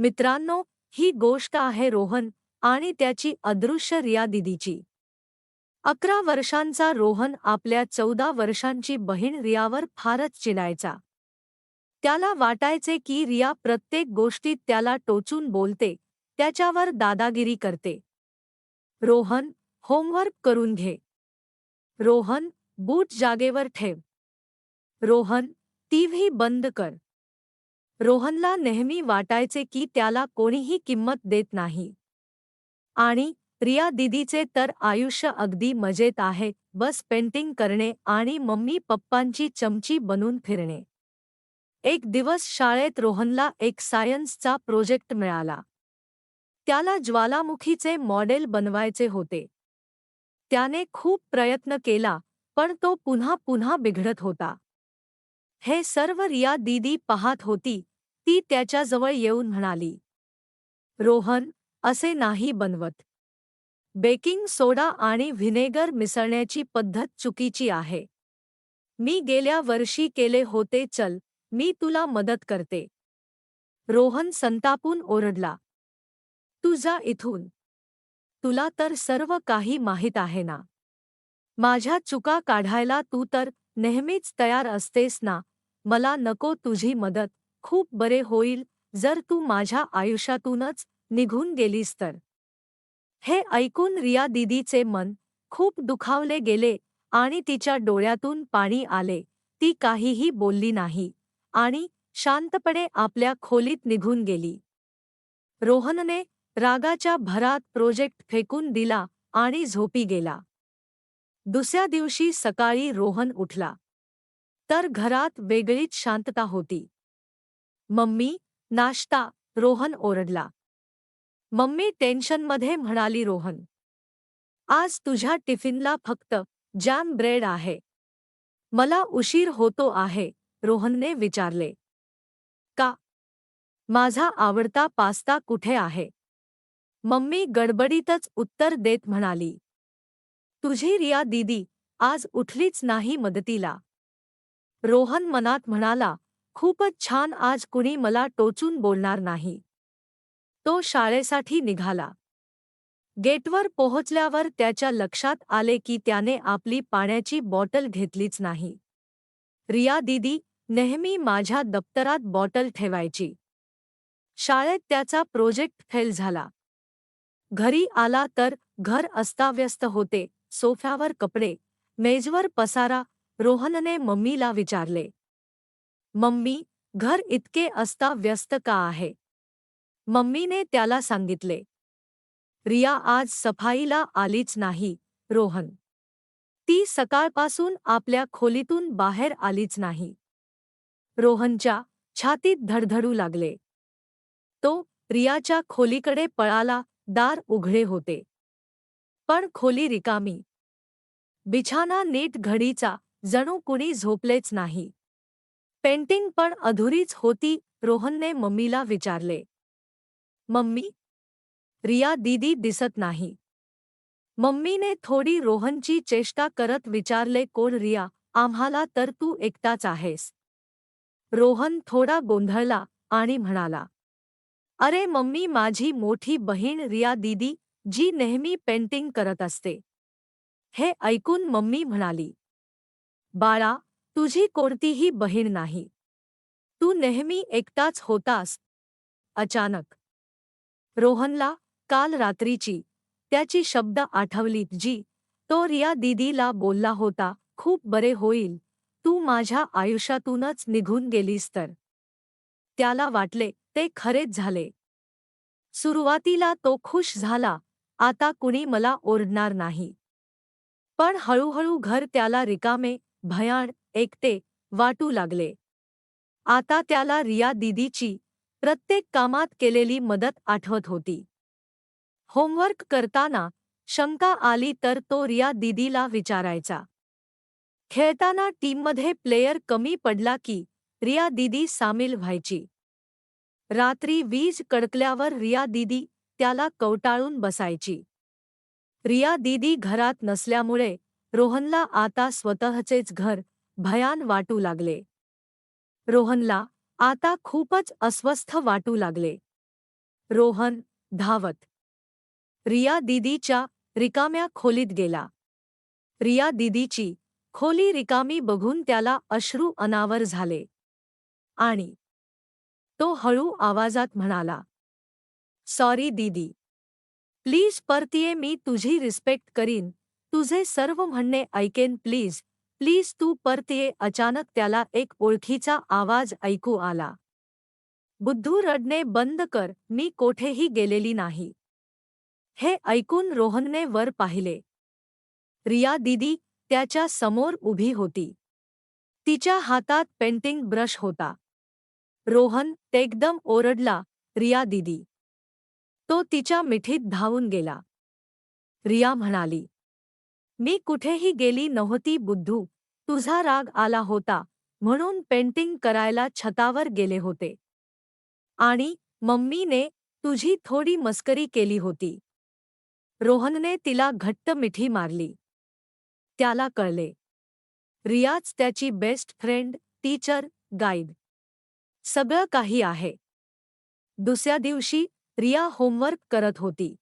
मित्रांनो, ही गोष्ट आहे रोहन आणि त्याची अदृश्य रिया दीदीची। 11 वर्षांचा रोहन आपल्या 14 वर्षांची बहीण रियावर फारच चिडायचा। त्याला वाटायचे की रिया प्रत्येक गोष्टीत त्याला टोचून बोलते, त्याच्यावर दादागिरी करते। रोहन, होमवर्क करून घे। रोहन, बूट जागेवर ठेव। रोहन, टीव्ही बंद कर। रोहनला नेहमी वाटायचे की त्याला कोणीही किंमत देत नाही। आणि रिया दीदीचे तर आयुष्य अगदी मजेत आहे, बस पेंटिंग करणे आणि मम्मी पप्पांची चमची बनून फिरणे। एक दिवस शाळेत रोहनला एक सायन्सचा प्रोजेक्ट मिळाला। त्याला ज्वालामुखीचे मॉडेल बनवायचे होते। त्याने खूप प्रयत्न केला, पण तो पुन्हा पुन्हा बिघडत होता। हे सर्व रिया दीदी पाहत होती। ती त्याच्याजवळ येऊन म्हणाली, रोहन, असे नाही बनवत। बेकिंग सोडा आणि व्हिनेगर मिसळण्याची पद्धत चुकीची आहे। मी गेल्या वर्षी केले होते, चल मी तुला मदत करते। रोहन संतापून ओरडला, तू जा इथून। तुला तर सर्व काही माहीत आहे ना। माझ्या चुका काढायला तू तर नेहमीच तयार असतेस ना। मला नको तुझी मदत, खूप बरे होईल जर तू माझ्या आयुष्यातूनच निघून गेलीस तर। हे ऐकून रिया दीदीचे मन खूप दुखावले गेले आणि तिच्या डोळ्यातून पाणी आले। ती काहीही बोलली नाही आणि शांतपणे आपल्या खोलीत निघून गेली। रोहनने रागाच्या भरात प्रोजेक्ट फेकून दिला आणि झोपी गेला। दुसऱ्या दिवशी सकाळी रोहन उठला तर घरात वेगळीच शांतता होती। मम्मी, नाश्ता, रोहन ओरडला। मम्मी टेन्शनमध्ये म्हणाली, रोहन, आज तुझ्या टिफिनला फक्त जॅम ब्रेड आहे। मला उशीर होतो आहे, रोहनने विचारले। का? माझा आवडता पास्ता कुठे आहे? मम्मी गडबडीतच उत्तर देत म्हणाली, तुझी रिया दीदी आज उठलीच नाही मदतीला। रोहन मनात म्हणाला, खूपच छान, आज कुणी मला टोचून बोलणार नाही। तो शाळेसाठी निघाला। गेटवर पोहोचल्यावर त्याच्या लक्षात आले की त्याने आपली पाण्याची बॉटल घेतलीच नाही। रिया दीदी नेहमी माझ्या दप्तरात बॉटल ठेवायची। शाळेत त्याचा प्रोजेक्ट फेल झाला। घरी आला तर घर अस्ताव्यस्त होते, सोफ्यावर कपडे, मेजवर पसारा। रोहनने मम्मीला विचारले, मम्मी, घर इतके अस्ताव्यस्त का आहे? मम्मीने त्याला सांगितले, रिया आज सफाईला आलीच नाही, रोहन। ती सकाळपासून आपल्या खोलीतून बाहेर आलीच नाही। रोहनच्या छातीत धडधडू लागले। तो रियाच्या खोलीकडे पळाला, दार उघडे होते। पण खोली रिकामी। बिछाना नीट घडीचा, जणू कुणी झोपलेच नाही। पेंटिंग पण अधुरीच होती। रोहनने मम्मीला विचारले, मम्मी, रिया दीदी दिसत नाही। मम्मीने थोडी रोहनची चेष्टा करत विचारले, कोण रिया? आम्हाला तर तू एकटाच आहेस। रोहन थोडा गोंधळला आणि म्हणाला, अरे मम्मी, माझी मोठी बहीण रिया दीदी, जी नेहमी पेंटिंग करत असते। हे ऐकून मम्मी म्हणाली, बाळा, तुझी कोणतीही बहीण नाही। तू नेहमी एकटाच होतास। अचानक रोहनला काल रात्रीची त्याची शब्द आठवली, जी तो रिया दीदीला बोलला होता, खूप बरे होईल तू माझ्या आयुष्यातूनच निघून गेलीस तर। त्याला वाटले ते खरेच झाले। सुरुवातीला तो खुश झाला, आता कुणी मला ओरडणार नाही। पण हळूहळू घर त्याला रिकामे, भयाण, एकटे वाटू लागले। आता त्याला रिया दीदीची प्रत्येक कामात केलेली मदत आठवत होती। होमवर्क करताना शंका आली तर तो रिया दीदीला विचारायचा। खेळताना टीममध्ये प्लेयर कमी पडला की रिया दीदी सामील व्हायची। रात्री वीज कडकल्यावर रिया दीदी त्याला कवटाळून बसायची। रिया दीदी घरात नसल्यामुळे रोहनला आता स्वतःचेच घर भयान वाटू लागले। रोहनला आता खूपच अस्वस्थ वाटू लागले। रोहन धावत रिया दीदीच्या रिकाम्या खोलीत गेला. रिया दीदीची खोली रिकामी बघून त्याला अश्रू अनावर झाले आणि तो हळू आवाजात म्हणाला, सॉरी दीदी. प्लीज परतीये, मी तुझी रिस्पेक्ट करीन, तुझे सर्व म्हणणे ऐकेन, प्लीज प्लीज तू परतीये. अचानक त्याला एक ओळखीचा आवाज ऐकू आला. बुद्धू रडणे बंद कर, मी कोठेही गेलेली नाही. हे ऐकून रोहनने वर पाहिले. रिया दीदी त्याच्या समोर उभी होती. तिच्या हातात पेंटिंग ब्रश होता. रोहन एकदम ओरडला, रिया दीदी. तो तिच्या मिठीत धावून गेला. रिया म्हणाली, मी कुठेही गेली नव्हती बुद्धू, तुझा राग आला होता म्हणून पेंटिंग करायला छतावर गेले होते. आणि मम्मीने तुझी थोडी मस्करी केली होती. रोहनने तिला घट्ट मिठी मारली. त्याला कळले, रियाच त्याची बेस्ट फ्रेंड, टीचर, गाईड, सगळं काही आहे. दुसऱ्या दिवशी रिया होमवर्क करत होती.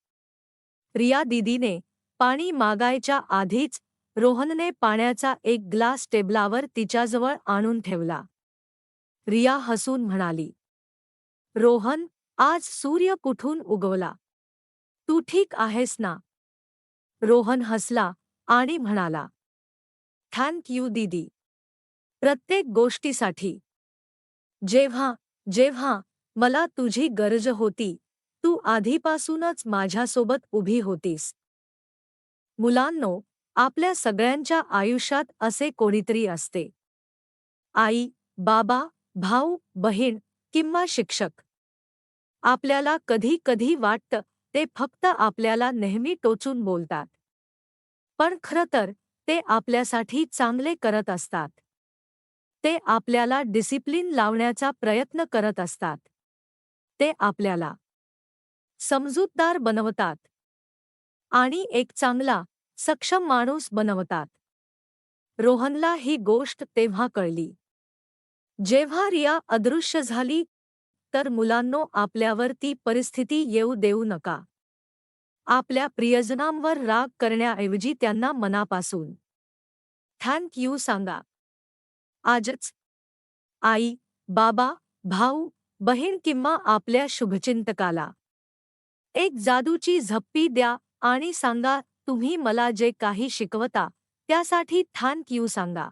रिया दीदीने पाणी मागायच्या आधीच रोहनने पाण्याचा एक ग्लास टेबलावर तिच्याजवळ आणून ठेवला. रिया हसून म्हणाली, रोहन, आज सूर्य कुठून उगवला? तू ठीक आहेस ना? रोहन हसला आणि म्हणाला, थँक यू दीदी. प्रत्येक गोष्टीसाठी. जेव्हा जेव्हा मला तुझी गरज होती, तू आधीपासूनच माझ्यासोबत उभी होतीस. मुलांनो, आपल्या सगळ्यांच्या आयुष्यात असे कोणीतरी असते. आई, बाबा, भाऊ, बहीण किंवा शिक्षक. आपल्याला कधी कधी वाटतं ते फक्त आपल्याला नेहमी टोचून बोलतात. पण खरं तर ते आपल्यासाठी चांगले करत असतात. ते आपल्याला डिसिप्लिन लावण्याचा प्रयत्न करत असतात. ते आपल्याला समजूतदार बनवतात आणि एक चांगला, सक्षम माणूस बनवतात. रोहनला ही गोष्ट तेव्हा कळली जेव्हा रिया अदृश्य झाली. तर मुलांनो, आपल्यावर ती परिस्थिती येऊ देऊ नका. आपल्या प्रियजनांवर राग करण्याऐवजी त्यांना मनापासून थँक यू सांगा. आजच आई, बाबा, भाऊ, बहीण किंवा आपल्या शुभचिंतकाला एक जादूची झप्पी द्या आणि सांगा, तुम्ही मला जे काही शिकवता त्यासाठी थँक यू सांगा.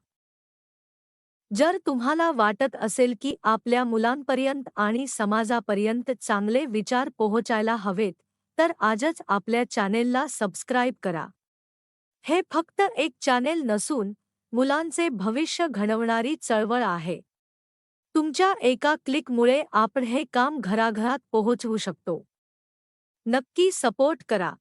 जर तुम्हाला वाटत असेल की आपल्या मुलांपर्यंत आणि समाजापर्यंत चांगले विचार पोहोचायला हवेत, तर आजच आपल्या चॅनेलला सबस्क्राईब करा. हे फक्त एक चॅनेल नसून मुलांचे भविष्य घडवणारी चळवळ आहे. तुमच्या एका क्लिकमुळे आपण हे काम घराघरात पोहोचवू शकतो. नक्की सपोर्ट करा.